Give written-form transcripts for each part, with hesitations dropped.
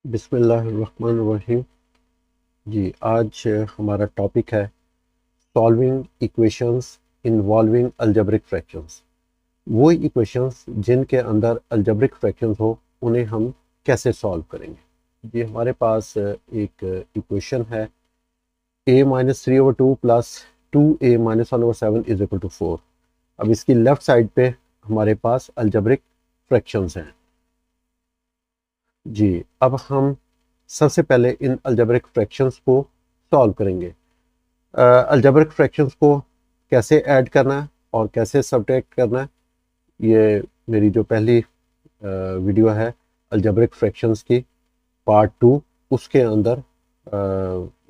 बिस्मिल्लाहिर्रहमानिर्रहीम। जी, आज हमारा टॉपिक है solving equations involving algebraic fractions. वो इक्वेशंस जिनके अंदर अलजेब्रिक फ्रैक्शंस हो, उन्हें हम कैसे सॉल्व करेंगे। जी, हमारे पास एक इक्वेशन है a-3/2 plus 2a-1/7 is equal to 4। अब इसकी लेफ्ट साइड पे हमारे पास अलजेब्रिक फ्रैक्शंस हैं। जी, अब हम सबसे पहले इन अलजेब्रिक फ्रैक्शंस को सॉल्व करेंगे। अलजेब्रिक फ्रैक्शंस को कैसे ऐड करना है और कैसे सब्ट्रैक्ट करना है, ये मेरी जो पहली वीडियो है अलजेब्रिक फ्रैक्शंस की पार्ट 2, उसके अंदर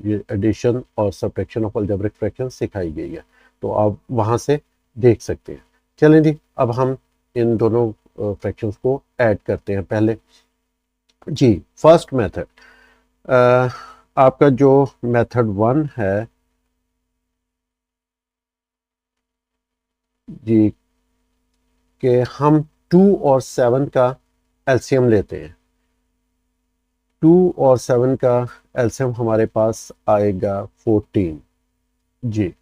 ये एडिशन और सब्ट्रैक्शन ऑफ अलजेब्रिक फ्रैक्शंस सिखाई गई है, तो आप वहाँ से देख सकते हैं। चलें जी, अब हम इन दोनों फ्रैक्शंस को ऐड करते हैं। पहले जी, फर्स्ट मेथड, आपका जो मेथड 1 है जी, कि हम 2 और 7 का एलसीएम लेते हैं। 2 और 7 का एलसीएम हमारे पास आएगा 14। जी,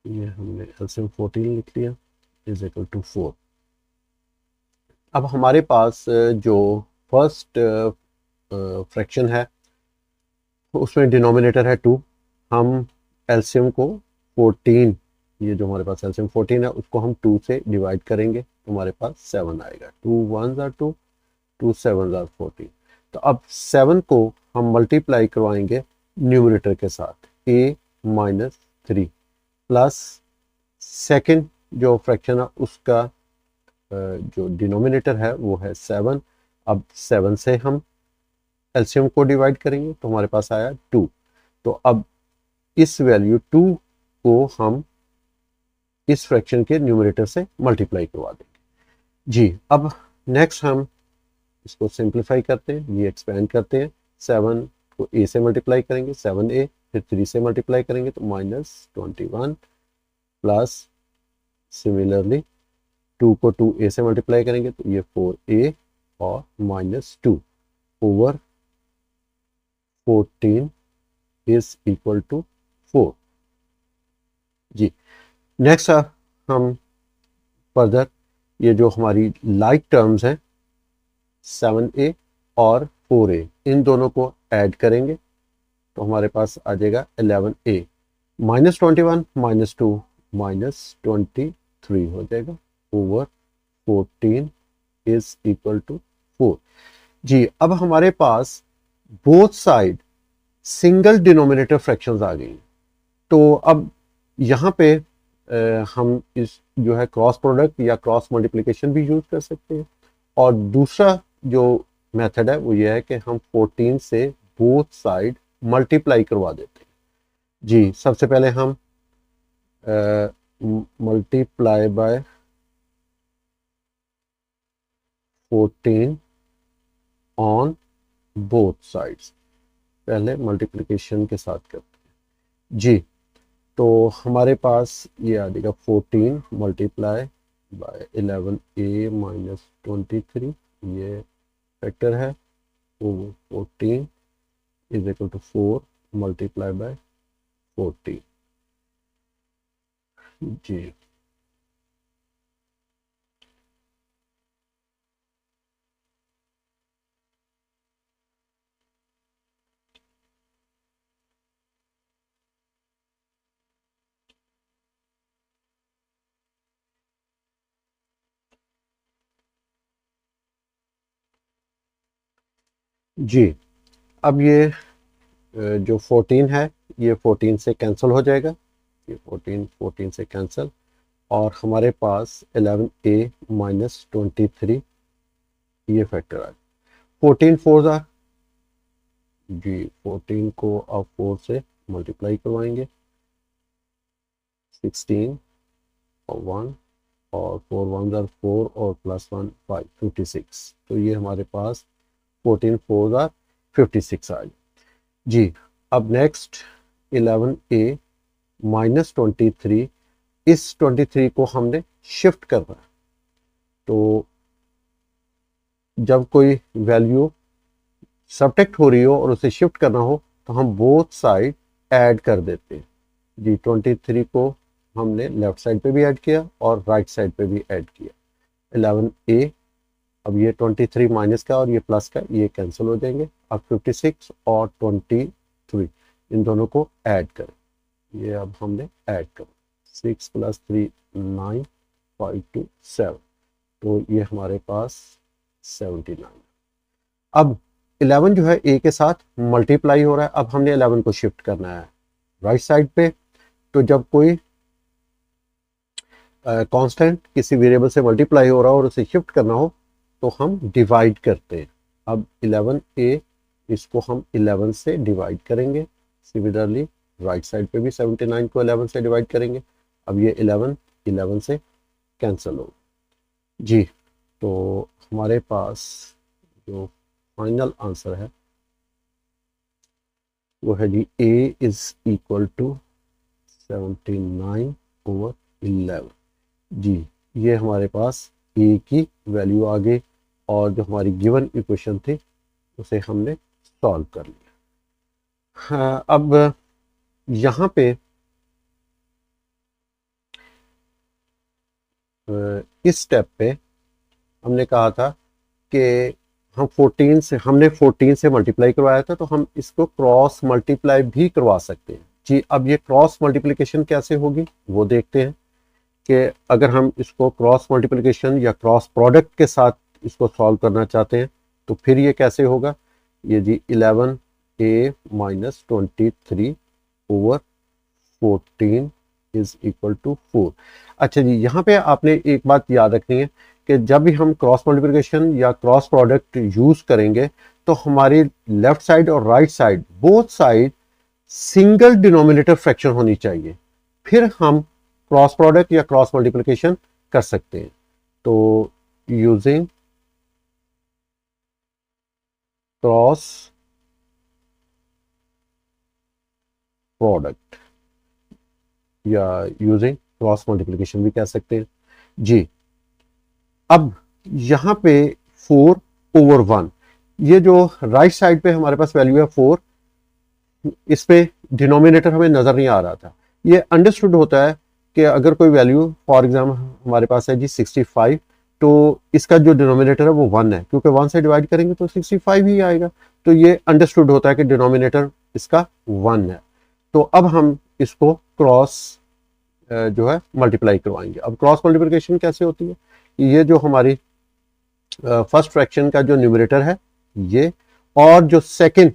ये हमने एलसीएम 14 लिख लिया इज इक्वल टू 4। अब हमारे पास जो फर्स्ट फ्रैक्शन है उसमें डिनोमिनेटर है 2। हम एलसीएम को 14, ये जो हमारे पास एलसीएम 14 है उसको हम 2 से डिवाइड करेंगे तो हमारे पास 7 आएगा। 2 1s आर 2, 2 7s आर 14। तो अब 7 को हम मल्टीप्लाई करवाएंगे न्यूमरेटर के साथ a-3 प्लस सेकंड जो फ्रैक्शन है उसका जो डिनोमिनेटर है वो है 7। अब 7 से हम एलसीएम को डिवाइड करेंगे तो हमारे पास आया 2। तो अब इस वैल्यू 2 को हम इस फ्रैक्शन के न्यूमरेटर से मल्टीप्लाई करवा देंगे। जी, अब नेक्स्ट हम इसको सिंप्लीफाई करते हैं, ये एक्सपेंड करते हैं। 7 को a से मल्टीप्लाई करेंगे 7a, फिर 3 से मल्टीप्लाई करेंगे तो -21 प्लस सिमिलरली 2 को 2a से मल्टीप्लाई करेंगे तो ये 4a और -2 ओवर 14 इज इक्वल टू 4। जी, नेक्स्ट हम फर्दर ये जो हमारी लाइक टर्म्स हैं 7a और 4a, इन दोनों को ऐड करेंगे तो हमारे पास आ जाएगा 11a। -21 -2 -23 हो जाएगा ओवर 14 इज इक्वल टू 4। जी, अब हमारे पास both side single denominator fractions आ गई। तो अब यहाँ पे हम इस जो है क्रॉस प्रोडक्ट या क्रॉस मल्टीप्लिकेशन भी यूज कर सकते हैं। और दूसरा जो मेथड है वो ये है कि हम 14 से बोथ साइड मल्टीप्लाई करवा देते हैं। जी, सबसे पहले हम multiply by 14 on both sides, पहले मल्टीप्लिकेशन के साथ करते हैं। जी, तो हमारे पास ये आ जाएगा 14 मल्टीप्लाई बाय 11a-23, ये फैक्टर है। वो 14 is equal to 4 multiply by 14। जी, जी, अब ये जो 14 है ये 14 से कैंसिल हो जाएगा, ये 14 से कैंसिल, और हमारे पास 11a-23 ये फैक्टर आ 14 4 ज़ा जी, 14 को आप 4 से मल्टीप्लाई करवाएंगे 16 और 1 और 4 1 ज़ा 4 और +1 5 56। तो ये हमारे पास 14 4 ज़ा 56 आ गया। जी, अब नेक्स्ट 11a-23, इस 23 को हमने शिफ्ट करना है तो जब कोई वैल्यू सबट्रैक्ट हो रही हो और उसे शिफ्ट करना हो तो हम बोथ साइड ऐड कर देते हैं जी। 23 को हमने लेफ्ट साइड पे भी ऐड किया और राइट साइड पे भी ऐड किया। 11a, अब ये 23 माइनस का और ये प्लस का ये कैंसिल हो जाएंगे। अब 56 और 23 इन दोनों को ऐड करें, ये अब हमने ऐड कर 6 + 3 9 5 2 7, तो ये हमारे पास 79। अब 11 जो है ए के साथ मल्टीप्लाई हो रहा है, अब हमने 11 को शिफ्ट करना है राइट साइड पे। तो जब कोई कांस्टेंट किसी वेरिएबल से मल्टीप्लाई हो रहा हो और उसे शिफ्ट करना हो तो हम डिवाइड करते हैं। अब 11a, इसको हम 11 से डिवाइड करेंगे। सिमिलरली राइट साइड पे भी 79 को 11 से डिवाइड करेंगे। अब ये 11 से कैंसिल हो जी। तो हमारे पास जो फाइनल आंसर है वो है जी a = 79/11 जी। ये हमारे पास a की वैल्यू आ गई और जो हमारी गिवन इक्वेशन थी उसे हमने सॉल्व कर लिया। हाँ, अब यहाँ पे इस स्टेप पे हमने कहा था कि हमने 14 से मल्टीप्लाई करवाया था, तो हम इसको क्रॉस मल्टीप्लाई भी करवा सकते हैं जी। अब ये क्रॉस मल्टीप्लिकेशन कैसे होगी वो देखते हैं कि अगर हम इसको क्रॉस मल्टीप्लिकेशन या क्रॉस प्रोडक्ट के साथ इसको सॉल्व करना चाहते हैं तो फिर ये कैसे होगा। ये जी 11a - 23/14 = 4। अच्छा जी, यहाँ पे आपने एक बात याद रखनी है कि जब भी हम क्रॉस मल्टीप्लिकेशन या क्रॉस प्रोडक्ट यूज करेंगे तो हमारी लेफ्ट साइड और right side both side single denominator fraction होनी चाहिए, फिर हम क्रॉस प्रोडक्ट या क्रॉस मल्टीप्लिकेशन कर सकते हैं। तो यूजिंग क्रॉस प्रोडक्ट या यूजिंग क्रॉस मल्टीप्लिकेशन भी कह सकते हैं जी। अब यहां पे 4/1, ये जो राइट साइड पे हमारे पास वैल्यू है 4, इस पे डिनोमिनेटर हमें नजर नहीं आ रहा था। ये अंडरस्टूड होता है कि अगर कोई वैल्यू फॉर एग्जाम्पल हमारे पास है जी 65, तो इसका जो डिनोमिनेटर है वो 1 है, क्योंकि 1 से डिवाइड करेंगे तो 65 ही आएगा। तो ये अंडरस्टूड होता है कि डिनोमिनेटर इसका 1 है। तो अब हम इसको क्रॉस जो है मल्टीप्लाई करवाएंगे। अब क्रॉस मल्टीप्लिकेशन कैसे होती है, ये जो हमारी फर्स्ट फ्रैक्शन का जो न्यूमरेटर है ये, और जो सेकंड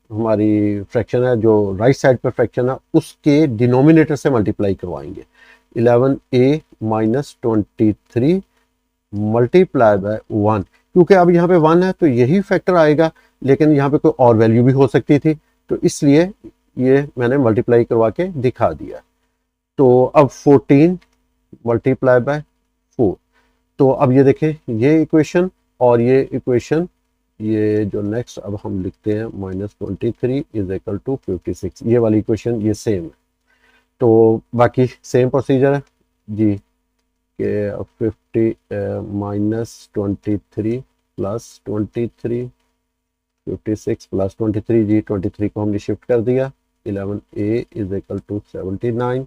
हमारी फ्रैक्शन है जो राइट साइड पर फ्रैक्शन है उसके डिनोमिनेटर से मल्टीप्लाई करवाएंगे। 11a - 23 × 1, क्योंकि अब यहाँ पे 1 है तो यही फैक्टर आएगा, लेकिन यहाँ पे कोई और वैल्यू भी हो सकती थी, तो इसलिए ये मैंने मल्टीप्लाई करवा के दिखा दिया। तो अब 14 × 4, तो अब ये देखें ये इक्वेशन और ये इक्वेशन, ये जो नेक्स्ट अब हम लिखते हैं -23 = 56, ये वाली इक्वेशन ये सेम है। तो बाकी सेम प्रोसीजर है जी कि 50 -23 + 23 56 + 23 जी। 23 को हमने शिफ्ट कर दिया। 11a = 79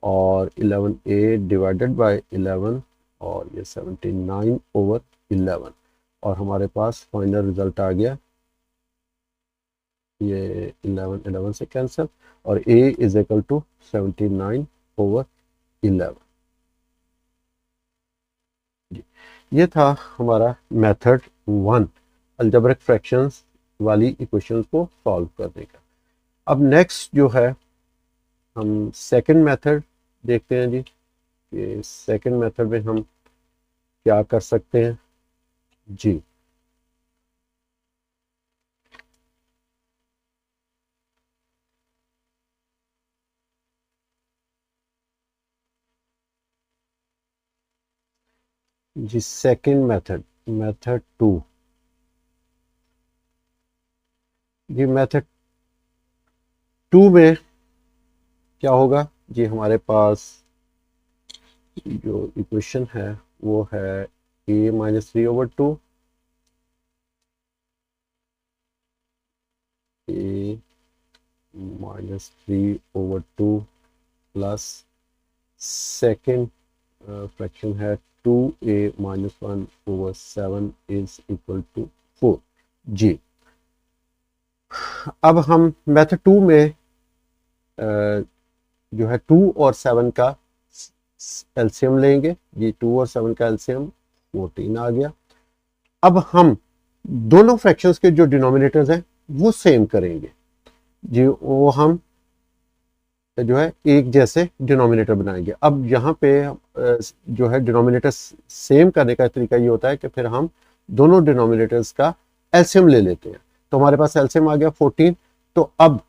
और 11a डिवाइडेड बाय 11 और ये 79/11 और हमारे पास फाइनल रिजल्ट आ गया ये 11 से कैंसिल और a = 79/11 जी। ये था हमारा मेथड 1 अलजेब्रिक फ्रैक्शंस वाली इक्वेशंस को सॉल्व करने का। अब नेक्स्ट जो है हम सेकंड मेथड देखते हैं जी कि सेकंड मेथड में हम क्या कर सकते हैं जी। जी सेकंड मेथड, मेथड 2 जी। मेथड 2 में क्या होगा जी, हमारे पास जो इक्वेशन है वो है a - 3/2 -3/2 प्लस सेकेंड फ्रैक्शन है 2a - 1/7 इज इक्वल टू 4। जी, अब हम मेथड 2 में जो है 2 और 7 का एलसीएम लेंगे। ये 2 और 7 का एलसीएम 14 आ गया। अब हम दोनों फ्रैक्शंस के जो डिनोमिनेटर्स हैं वो सेम करेंगे जी, वो हम जो है एक जैसे डिनोमिनेटर बनाएंगे। अब यहाँ पे जो है डिनोमिनेटर सेम करने का तरीका ये होता है कि फिर हम दोनों डिनोमिनेटर्स का एलसीएम ले लेते हैं। तो हमारे पास एलसीएम आ गया 14। तो अब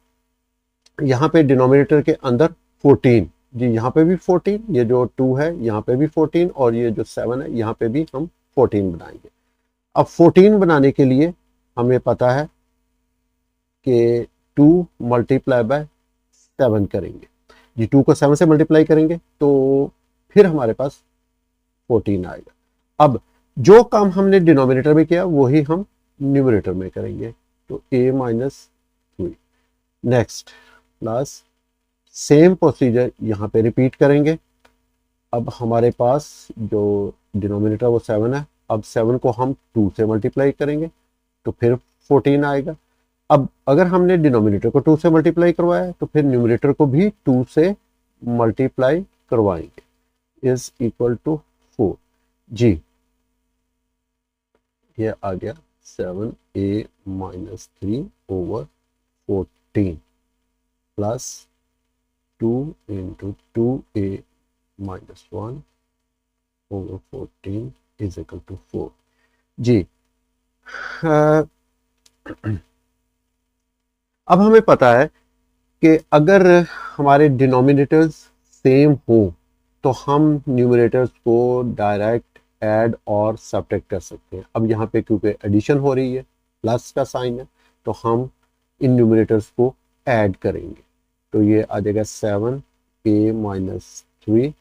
यहाँ पे डिनोमिनेटर के अंदर 14 जी, यहाँ पे भी 14, ये जो 2 है यहाँ पे भी 14 और ये जो 7 है यहाँ पे भी हम 14 बनाएंगे। अब 14 बनाने के लिए हमें पता है कि 2 मल्टीप्लाई बाय 7 करेंगे जी, 2 को 7 से मल्टीप्लाई करेंगे तो फिर हमारे पास 14 आएगा। अब जो काम हमने डिनोमिनेटर में किया वही हम न्यूमरेटर में करेंगे, तो a-3 next plus same procedure यहाँ पे रिपीट करेंगे। अब हमारे पास जो डिनोमिनेटर वो 7 है, अब 7 को हम 2 से मल्टीप्लाई करेंगे तो फिर 14 आएगा। अब अगर हमने डिनोमिनेटर को 2 से मल्टीप्लाई करवाया है तो फिर न्यूमरेटर को भी 2 से मल्टीप्लाई करवाएंगे, इज इक्वल टू 4। जी, ये आ गया 7a - 3/14 plus 2 × 2a - 1/14 is equal to 4। जी, अब हमें पता है कि अगर हमारे डिनोमिनेटर्स सेम हो तो हम न्यूमरेटर्स को डायरेक्ट ऐड और सब्ट्रैक्ट कर सकते हैं। अब यहाँ पे क्योंकि एडिशन हो रही है, प्लस का साइन है, तो हम इन न्यूमरेटर्स को ऐड करेंगे। तो ये आ जाएगा 7a - 3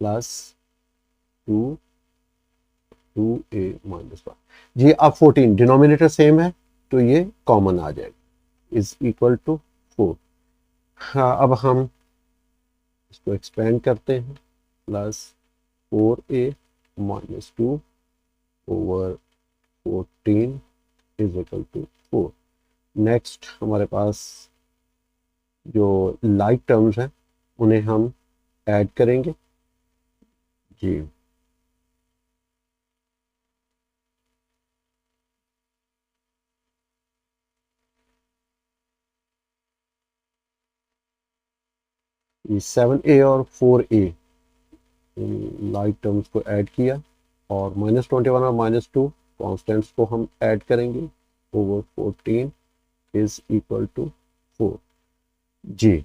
प्लस 2a - 1। जी, अब 14 डिनोमिनेटर सेम है तो ये कॉमन आ जाएगा, इज इक्वल टू 4। हाँ, अब हम इसको एक्सपेंड करते हैं, plus 4a - 2/14 is equal to 4। Next हमारे पास जो लाइक टर्म्स हैं उन्हें हम ऐड करेंगे जी। ये 7a और 4a लाइक टर्म्स को ऐड किया और -21 और -2 कॉन्स्टेंट्स को हम ऐड करेंगे ओवर 14 इज इक्वल टू 4। जी,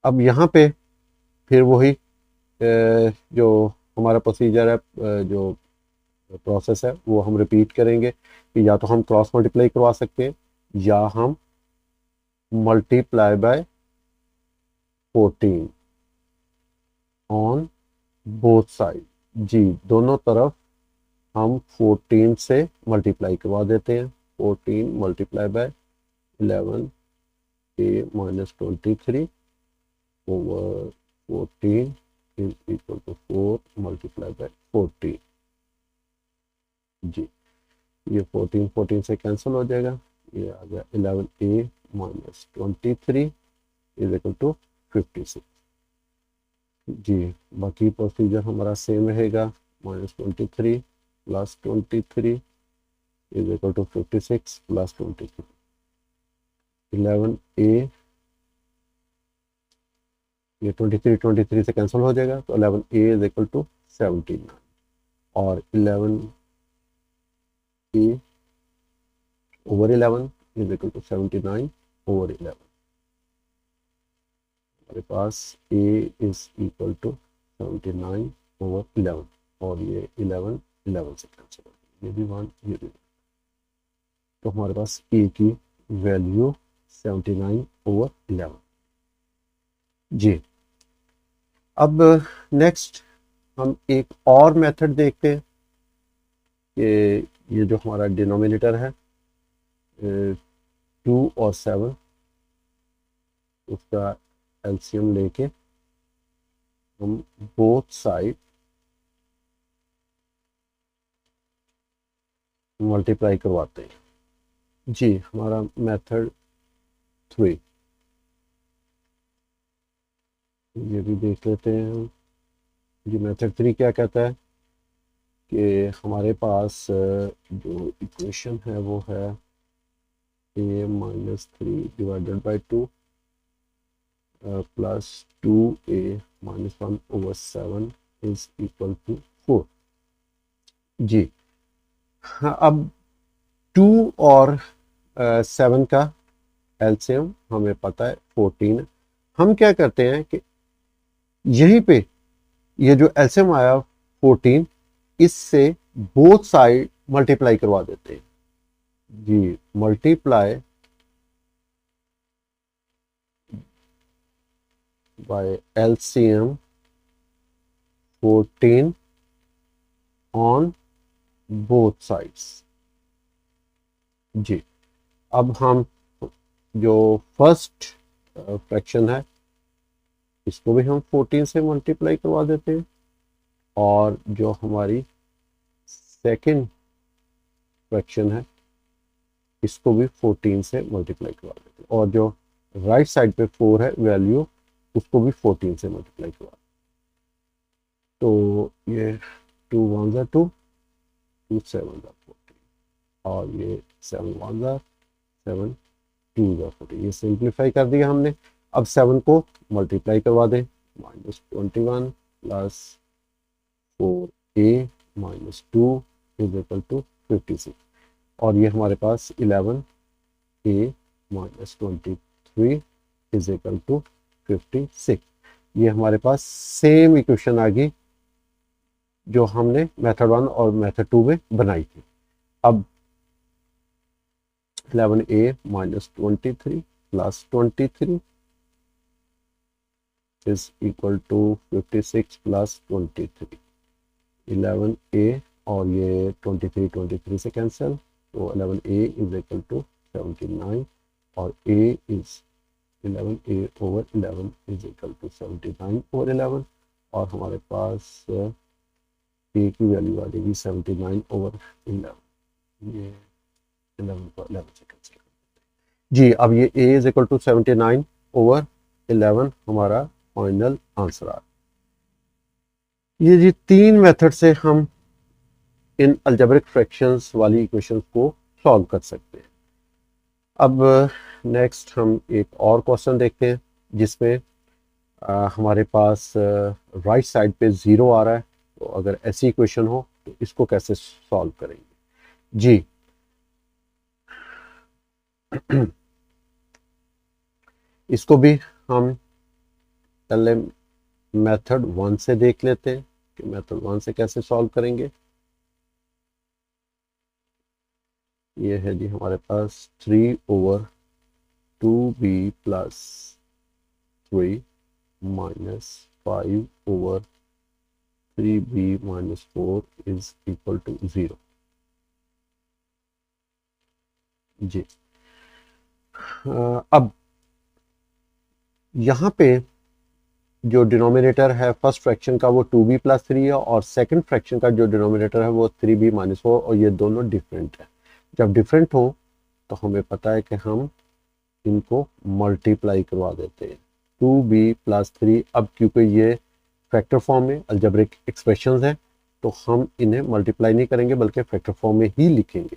अब यहाँ पे फिर वही जो हमारा प्रोसीजर है, जो प्रोसेस है वो हम रिपीट करेंगे कि या तो हम क्रॉस मल्टीप्लाई करवा सकते हैं या हम multiply by 14 on both side. जी, दोनों तरफ हम 14 से मल्टीप्लाई करवा देते हैं। 14 multiply by 11a - 23 over 14 is equal to 4 multiply by 14। जी, ये 14 से कैंसिल हो जाएगा, ये आ गया 11a - 23 इज इक्वल टू 56। जी, बाकी प्रोसीजर हमारा सेम रहेगा, -23 plus 23 is equal to 56 plus 23। 11a, ये 23 से कैंसिल हो जाएगा तो 11a इज इक्वल टू 79 और 11a over 11 is equal to 79 over 11। हमारे पास a is equal to 79 over 11 और ये 11 से कैंसिल हो, ये भी 1 ये भी 1, तो हमारे पास a की वैल्यू 79 ओवर 11। जी, अब नेक्स्ट हम एक और मेथड देखते हैं कि ये जो हमारा डिनोमिनेटर है 2 और 7, उसका एलसीएम लेके हम बोथ साइड मल्टीप्लाई करवाते हैं। जी, हमारा मेथड 3, ये भी देख लेते हैं हम। जी, मेथड 3 क्या कहता है कि हमारे पास जो इक्वेशन है वो है a minus 3 divided by 2 plus 2a minus 1 over 7 is equal to 4। जी हाँ, अब 2 और 7 का एलसीएम हमें पता है 14। हम क्या करते हैं कि यहीं पे ये जो एलसीएम आया 14, इससे बोथ साइड मल्टीप्लाई करवा देते हैं। जी, multiply by LCM 14 on both sides. जी, अब हम जो फर्स्ट फ्रैक्शन है इसको भी हम 14 से मल्टीप्लाई करवा देते हैं, और जो हमारी सेकंड फ्रैक्शन है इसको भी 14 से मल्टीप्लाई करवा देते हैं, और जो राइट साइड पे 4 है वैल्यू, उसको भी 14 से मल्टीप्लाई करवा देते हैं। तो ये 2 1 ज़ा 2, 2 7 ज़ा 14, और ये 7 1 ज़ा 7, 2 ज़ा 14। ये सिंप्लीफाई कर दिया हमने। अब 7 को मल्टीप्लाई करवा दें, -21 plus 4a minus 2 is equal to 56, और ये हमारे पास 11a minus 23 is equal to 56। ये हमारे पास सेम इक्वेशन आ गई जो हमने मेथड 1 और मेथड 2 में बनाई थी। अब 11a minus 23 plus 23 is equal to 56 plus 23। 11a और ये 23 से कैंसिल, तो 11a इज इक्वल टू 79, और a is 11a over 11 is equal to 79 over 11, और हमारे पास a की वैल्यू आ जाएगी 79 ओवर 11। ये 11 को 11 से कैंसिल। जी, अब ये a is equal to 79 over 11 हमारा फाइनल आंसर आ। ये जी 3 मेथड से हम इन अलजेब्रिक फ्रैक्शंस वाली इक्वेशंस को सॉल्व कर सकते हैं। अब नेक्स्ट हम एक और क्वेश्चन देखते हैं जिसमें हमारे पास राइट साइड पे 0 आ रहा है। तो अगर ऐसी इक्वेशन हो तो इसको कैसे सॉल्व करेंगे। जी इसको भी हम पहले मेथड 1 से देख लेते हैं कि मेथड 1 से कैसे सॉल्व करेंगे। ये है जी हमारे पास 3 over 2b plus 3 minus 5 over 3b minus 4 is equal to 0। जी अब यहाँ पे जो डिनोमिनेटर है फर्स्ट फ्रैक्शन का वो 2b प्लस 3 है, और सेकंड फ्रैक्शन का जो डिनोमिनेटर है वो 3b माइनस 4, और ये दोनों डिफरेंट है। जब डिफरेंट हो तो हमें पता है कि हम इनको मल्टीप्लाई करवा देते हैं। 2b प्लस 3, अब क्योंकि ये फैक्टर फॉर्म में अलजेब्रिक एक्सप्रेशंस हैं तो हम इन्हें मल्टीप्लाई नहीं करेंगे बल्कि फैक्टर फॉर्म में ही लिखेंगे।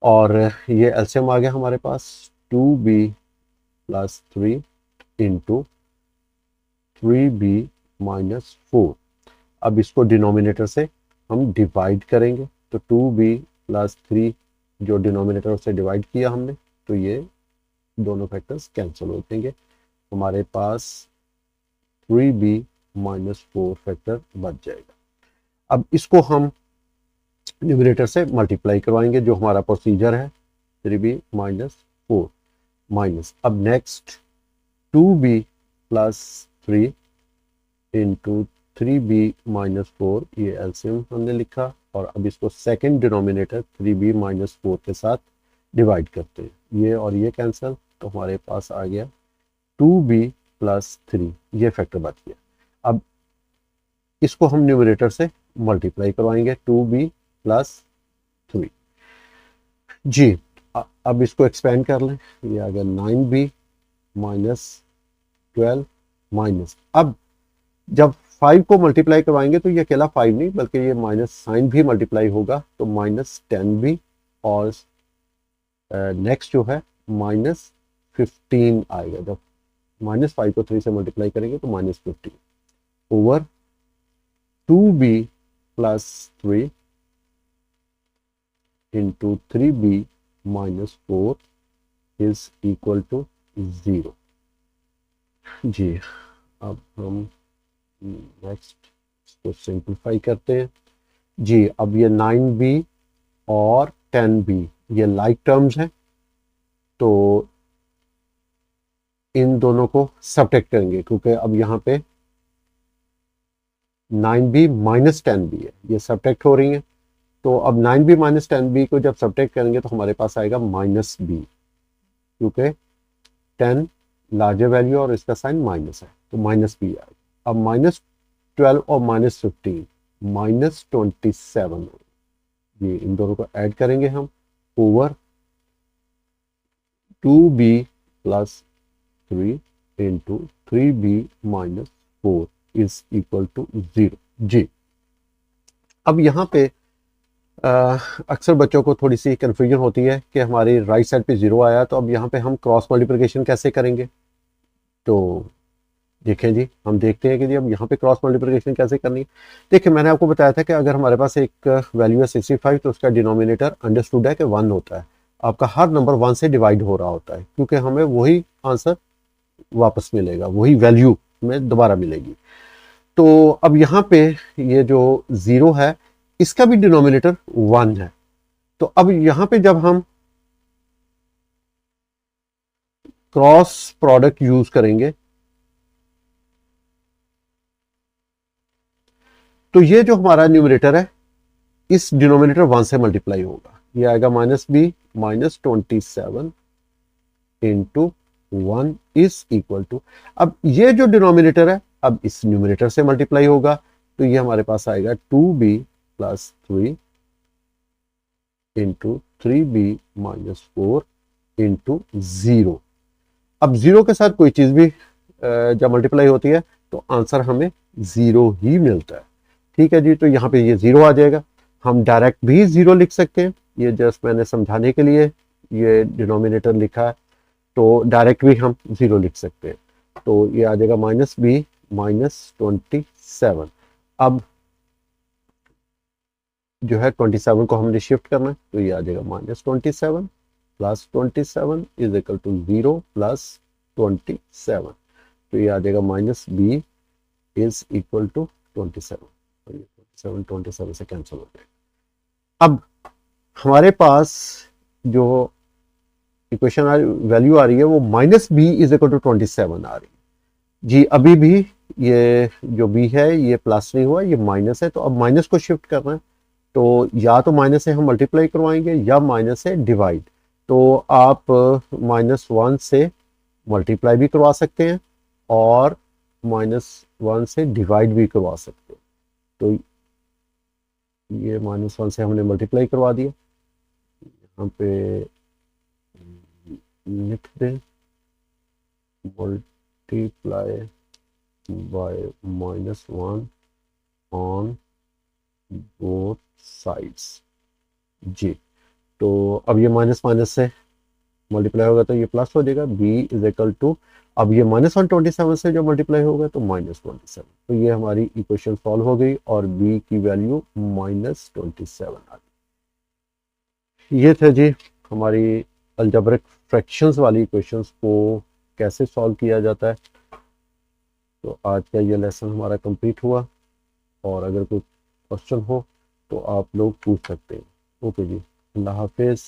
और ये एलसीएम आ गया हमारे पास 2b plus 3 into 3b minus 4। अब इसको डिनोमिनेटर से हम डिवाइड करेंगे, तो 2b प्लस 3 जो डिनोमिनेटर से डिवाइड किया हमने, तो ये दोनों फैक्टर्स कैंसिल हो जाएंगे। हमारे पास 3b माइनस 4 फैक्टर बच जाएगा। अब इसको हम न्यूमरेटर से मल्टीप्लाई करवाएंगे, जो हमारा प्रोसीजर है 3b माइनस 4 माइनस, अब next 2b plus 3 into 3b minus 4, ये एलसीएम हमने लिखा, और अब इसको सेकंड डिनोमिनेटर 3b माइनस 4 के साथ डिवाइड करते हैं, ये और ये कैंसिल, तो हमारे पास आ गया 2b प्लस 3, ये फैक्टर बच गया। अब इसको हम न्यूमरेटर से मल्टीप्लाई करवाएंगे, 2b प्लस 3 जी। अब इसको एक्सपेंड कर लें, ये आ गया 9b माइनस 12 माइनस, अब जब 5 को मल्टीप्लाई करवाएंगे तो ये अकेला 5 नहीं बल्कि ये माइनस साइन भी मल्टीप्लाई होगा, तो माइनस 10b, और नेक्स्ट जो है माइनस 15 आएगा, जब माइनस 5 को 3 से मल्टीप्लाई करेंगे तो minus 15 over 2b plus 3 into 3b minus 4 is equal to 0 जी। अब हम नेक्स्ट इसको सिंप्लीफाई करते हैं जी। अब ये 9b और 10b ये लाइक टर्म्स हैं, तो इन दोनों को सब्ट्रैक्ट करेंगे, क्योंकि अब यहाँ पे 9b माइनस 10b है, ये सब्ट्रैक्ट हो रही हैं, तो अब 9b माइनस 10b को जब सब्ट्रैक्ट करेंगे तो हमारे पास आएगा माइनस b, क्योंकि 10 लार्जर वैल्यू और इसका साइन माइनस है, तो माइनस b आएगा। अब माइनस 12 और माइनस 15 माइनस 27, ये इन दोनों को ऐड करेंगे हम, over 2b plus 3 into 3b minus 4 is equal to 0 जी। अब यहाँ पे अक्सर बच्चों को थोड़ी सी कन्फ्यूजन होती है कि हमारी राइट साइड पे 0 आया, तो अब यहाँ पे हम क्रॉस मल्टीप्लिकेशन कैसे करेंगे। तो देखें जी, हम देखते हैं कि जी अब यहाँ पे क्रॉस मल्टीप्लिकेशन कैसे करनी है। देखिए, मैंने आपको बताया था कि अगर हमारे पास एक वैल्यू है 65 तो उसका डिनोमिनेटर अंडरस्टूड है कि 1 होता है, आपका हर नंबर 1 से डिवाइड हो रहा होता है, क्योंकि हमें वही आंसर वापस मिलेगा, वही वैल्यू में दोबारा मिलेगी। तो अब यहाँ पे ये जो 0 है इसका भी डिनोमिनेटर 1 है, तो अब यहाँ पे जब हम क्रॉस प्रोडक्ट यूज करेंगे तो ये जो हमारा न्यूमरेटर है इस डिनोमिनेटर 1 से मल्टीप्लाई होगा, ये आएगा minus b minus 27 into 1 is equal to, अब ये जो डिनोमिनेटर है अब इस न्यूमरेटर से मल्टीप्लाई होगा, तो ये हमारे पास आएगा 2b plus 3 into 3b minus 4 into 0। अब 0 के साथ कोई चीज भी जब मल्टीप्लाई होती है तो आंसर हमें 0 ही मिलता है, ठीक है जी। तो यहाँ पे ये 0 आ जाएगा, हम डायरेक्ट भी 0 लिख सकते हैं, ये जस्ट मैंने समझाने के लिए ये डिनोमिनेटर लिखा है, तो डायरेक्ट भी हम 0 लिख सकते हैं, तो ये आ जाएगा माइनस b माइनस 27। अब जो है 27 को हमने शिफ्ट करना है, तो ये आ जाएगा minus 27 plus 27 is equal to 0 plus 27, तो ये आ जाएगा minus b is equal to 27, 27 से कैंसिल हो जाएगा। अब हमारे पास जो इक्वेशन वैल्यू आ रही है वो minus b is equal to 27 आ रही है जी। अभी भी ये जो b है ये प्लस नहीं हुआ, ये माइनस है, तो अब माइनस को शिफ्ट करना है, तो या तो माइनस से हम मल्टीप्लाई करवाएंगे या माइनस से डिवाइड, तो आप -1 से मल्टीप्लाई भी करवा सकते हैं और -1 से डिवाइड भी करवा सकते हैं, तो ये -1 से हमने मल्टीप्लाई करवा दिया, यहाँ पे लिख दें multiply by -1 on both sides जी। तो अब ये माइनस माइनस से मल्टीप्लाई होगा तो ये प्लस हो जाएगा, b इज इक्वल टू, अब ये -127 से जो मल्टीप्लाई होगा तो -27, तो ये हमारी इक्वेशन सॉल्व हो गई और b की वैल्यू -27 आ गई। ये थे जी हमारी अलजेब्रिक फ्रैक्शंस वाली इक्वेशंस को कैसे सॉल्व किया जाता है। तो आज का ये लेसन हमारा कंप्लीट हुआ, और अगर कोई क्वेश्चन हो तो आप लोग पूछ सकते हैं। ओके जी, अल्लाह हाफिज़।